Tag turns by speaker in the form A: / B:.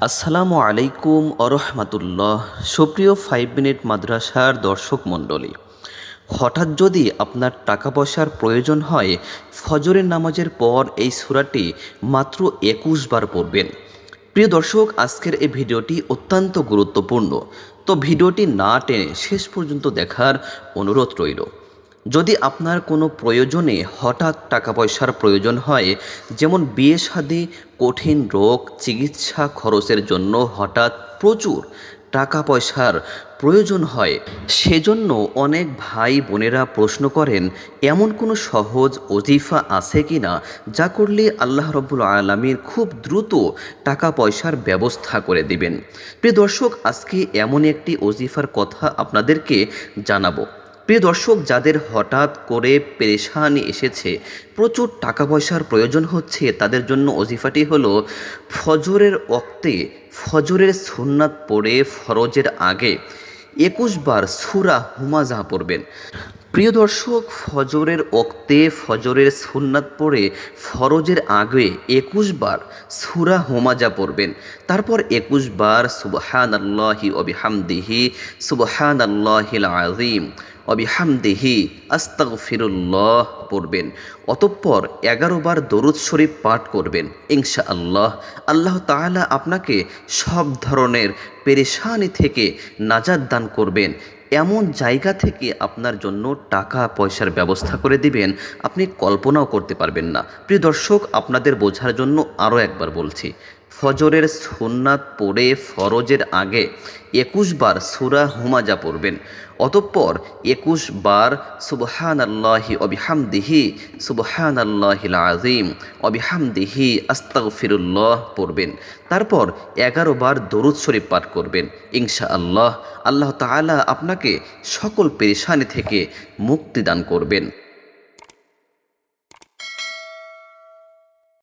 A: আসসালামু আলাইকুম আরহামাতুল্লাহ। সুপ্রিয় 5 মিনিট মাদ্রাসার দর্শক মণ্ডলী, হঠাৎ যদি আপনার টাকা পয়সার প্রয়োজন হয়, ফজরের নামাজের পর এই সূরাটি মাত্র 21 বার পড়বেন। প্রিয় দর্শক, আজকের এই ভিডিওটি অত্যন্ত গুরুত্বপূর্ণ, তো ভিডিওটি না টেনে শেষ পর্যন্ত দেখার অনুরোধ রইল। যদি আপনার কোনো প্রয়োজনে হঠাৎ টাকা পয়সার প্রয়োজন হয়, যেমন বিয়ে শাদী, কঠিন রোগ, চিকিৎসা খরচের জন্য হঠাৎ প্রচুর টাকা পয়সার প্রয়োজন হয়, সেজন্য অনেক ভাই বোনেরা প্রশ্ন করেন এমন কোনো সহজ ওজিফা আছে কি না, যা করলে আল্লাহ রব্বুল আলামিন খুব দ্রুত টাকা পয়সার ব্যবস্থা করে দিবেন। প্রিয় দর্শক, আজকে এমন একটি ওজিফার কথা আপনাদেরকে জানাবো। প্রিয় দর্শক, যাদের হঠাৎ করে পেরেশানি এসেছে, প্রচুর টাকা পয়সার প্রয়োজন হচ্ছে, তাদের জন্য ওজিফাটি হলো ফজরের ওক্তে ফজরের সুন্নাত পড়ে ফরজের আগে 21 বার সূরা হুমাজা পড়বেন। প্রিয় দর্শক, ফজরের ওক্তে ফজরের সুন্নাত পড়ে ফরজের আগে 21 বার সূরা হুমাজা পড়বেন। তারপর 21 বার সুবহানাল্লাহি ওয়া বিহামদিহি সুবহানাল্লাহিল আযীম ওয়া বিহামদিহি আস্তাগফিরুল্লাহ পড়বেন। অতঃপর 11 বার দরুদ শরীফ পাঠ করবেন। ইনশাআল্লাহ আল্লাহ তাআলা আপনাকে সব ধরনের পেরেশানি থেকে নাজাত দান করবেন। এমন জায়গা থেকে আপনার জন্য টাকা পয়সার ব্যবস্থা করে দিবেন, আপনি কল্পনাও করতে পারবেন না। প্রিয় দর্শক, আপনাদের বোঝার জন্য আরও একবার বলছি, ফজরের সুন্নাত পড়ে ফরজের আগে 21 বার সূরা হুমাজা পড়বেন। অতঃপর 21 বার সুবহানাল্লাহি ওয়া বিহামদিহি সুবহানাল্লাহিল আযীম ওয়া বিহামদিহি আস্তাগফিরুল্লাহ পড়বেন। তারপর 11 বার দরুদ শরীফ পাঠ করবেন। ইনশাআল্লাহ আল্লাহ তাআলা আপনাকে সকল পেরেশানি থেকে মুক্তি দান করবেন।